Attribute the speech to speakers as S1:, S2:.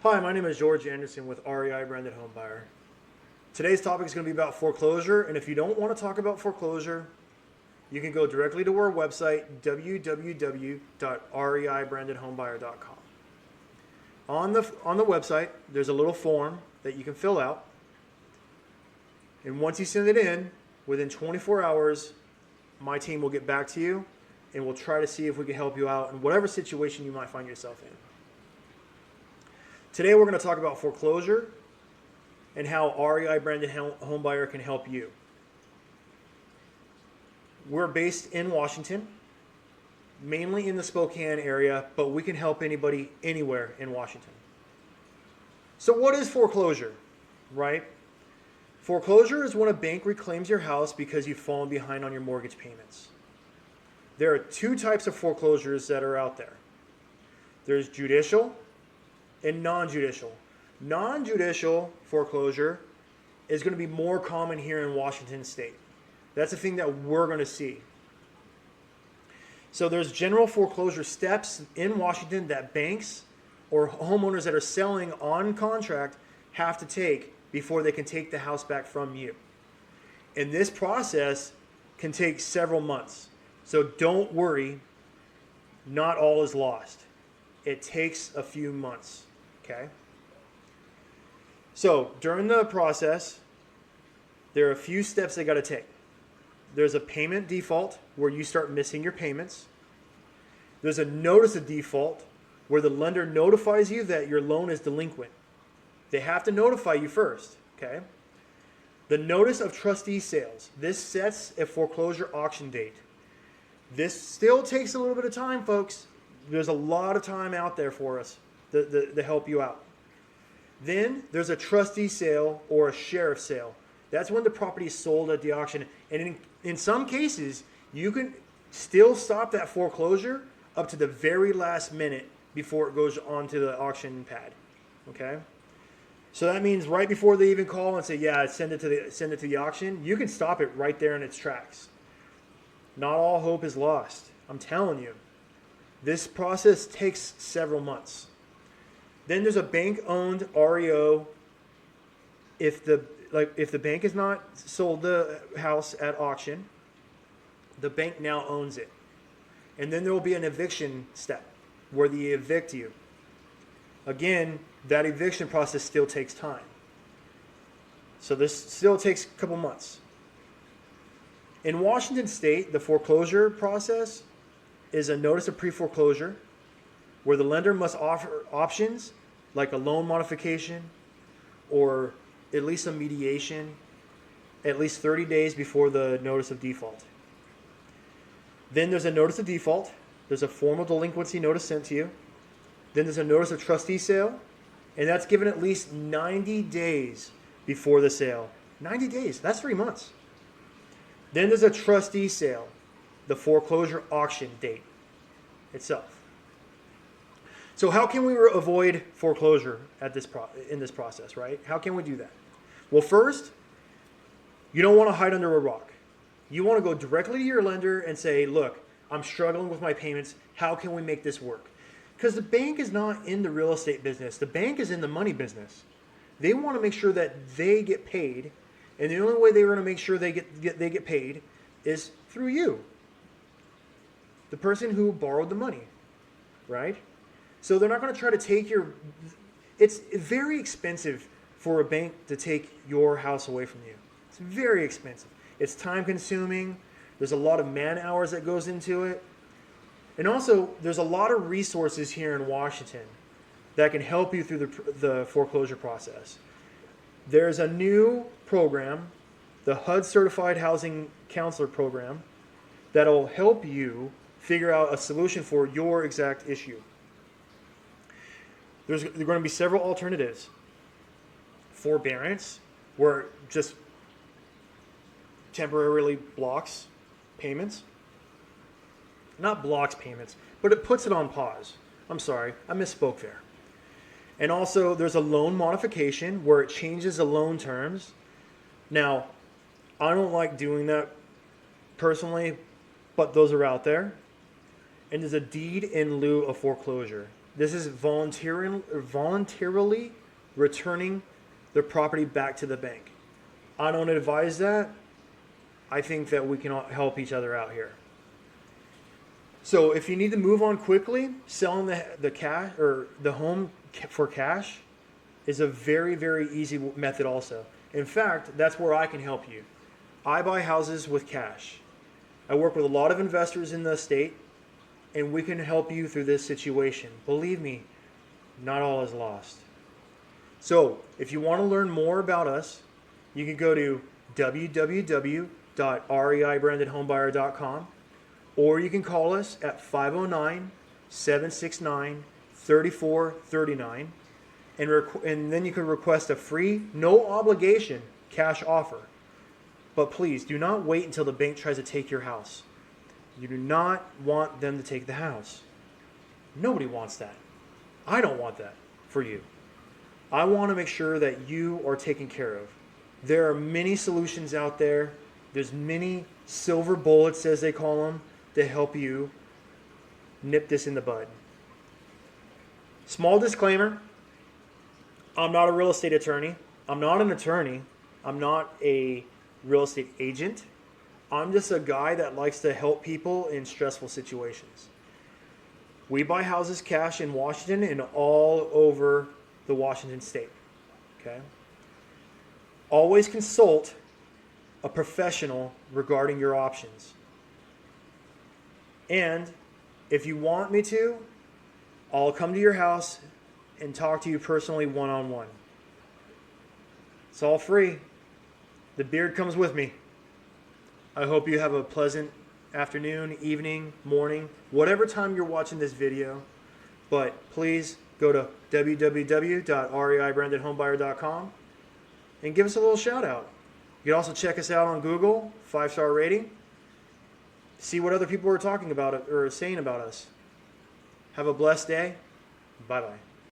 S1: Hi, my name is George Anderson with REI Branded Home Buyer. Today's topic is going to be about foreclosure, and if you don't want to talk about foreclosure, you can go directly to our website, www.reibrandedhomebuyer.com. On the website, there's a little form that you can fill out, and once you send it in, within 24 hours, my team will get back to you, and we'll try to see if we can help you out in whatever situation you might find yourself in. Today we're going to talk about foreclosure and how REI Branded Home Buyer can help you. We're based in Washington, mainly in the Spokane area, but we can help anybody anywhere in Washington. So what is foreclosure, right? Foreclosure is when a bank reclaims your house because you've fallen behind on your mortgage payments. There are two types of foreclosures that are out there. There's judicial and non-judicial. Non-judicial foreclosure is going to be more common here in Washington State. That's the thing that we're going to see. So there's general foreclosure steps in Washington that banks or homeowners that are selling on contract have to take before they can take the house back from you. And this process can take several months. So don't worry, not all is lost. It takes a few months, okay? So during the process, there are a few steps they got to take. There's a payment default where you start missing your payments. There's a notice of default where the lender notifies you that your loan is delinquent. They have to notify you first, okay? The notice of trustee sales. This sets a foreclosure auction date. This still takes a little bit of time, folks. There's a lot of time out there for us to help you out. Then there's a trustee sale or a sheriff sale. That's when the property is sold at the auction. And in some cases, you can still stop that foreclosure up to the very last minute before it goes onto the auction pad. Okay? So that means right before they even call and say, yeah, send it to the auction, you can stop it right there in its tracks. Not all hope is lost. I'm telling you. This process takes several months. Then there's a bank-owned REO. If the bank has not sold the house at auction, the bank now owns it. And then there will be an eviction step where they evict you. Again, that eviction process still takes time. So this still takes a couple months. In Washington State, the foreclosure process is a notice of pre-foreclosure where the lender must offer options like a loan modification or at least a mediation at least 30 days before the notice of default. Then there's a notice of default. There's a formal delinquency notice sent to you. Then there's a notice of trustee sale, and that's given at least 90 days before the sale. 90 days, that's 3 months. Then there's a trustee sale, the foreclosure auction date itself. So how can we avoid foreclosure in this process, right? How can we do that? Well, first, you don't want to hide under a rock. You want to go directly to your lender and say, look, I'm struggling with my payments. How can we make this work? Because the bank is not in the real estate business. The bank is in the money business. They want to make sure that they get paid. And the only way they're going to make sure they get paid is through you, the person who borrowed the money, right? So they're not going to try to take your... It's very expensive for a bank to take your house away from you. It's very expensive. It's time consuming. There's a lot of man hours that goes into it. And also, there's a lot of resources here in Washington that can help you through the foreclosure process. There's a new program, the HUD Certified Housing Counselor Program, that'll help you figure out a solution for your exact issue. There are going to be several alternatives. Forbearance, where it just temporarily blocks payments. Not blocks payments, but it puts it on pause. I'm sorry, I misspoke there. And also, there's a loan modification where it changes the loan terms. Now, I don't like doing that personally, but those are out there. And there's a deed in lieu of foreclosure. This is voluntarily returning the property back to the bank. I don't advise that. I think that we can all help each other out here. So if you need to move on quickly, selling the cash or the home for cash is a very, very easy method also. In fact, that's where I can help you. I buy houses with cash. I work with a lot of investors in the state, and we can help you through this situation. Believe me, not all is lost. So if you want to learn more about us, you can go to www.reibrandedhomebuyer.com, or you can call us at 509-769-3439, and then you can request a free, no obligation cash offer. But please do not wait until the bank tries to take your house. You do not want them to take the house. Nobody wants that. I don't want that for you. I want to make sure that you are taken care of. There are many solutions out there. There's many silver bullets, as they call them, to help you nip this in the bud. Small disclaimer, I'm not a real estate attorney. I'm not an attorney. I'm not a real estate agent. I'm just a guy that likes to help people in stressful situations. We buy houses cash in Washington and all over the Washington state. Okay? Always consult a professional regarding your options. And if you want me to, I'll come to your house and talk to you personally one-on-one. It's all free. The beard comes with me. I hope you have a pleasant afternoon, evening, morning, whatever time you're watching this video. But please go to www.reibrandedhomebuyer.com and give us a little shout out. You can also check us out on Google, 5-star rating. See what other people are talking about it or saying about us. Have a blessed day. Bye-bye.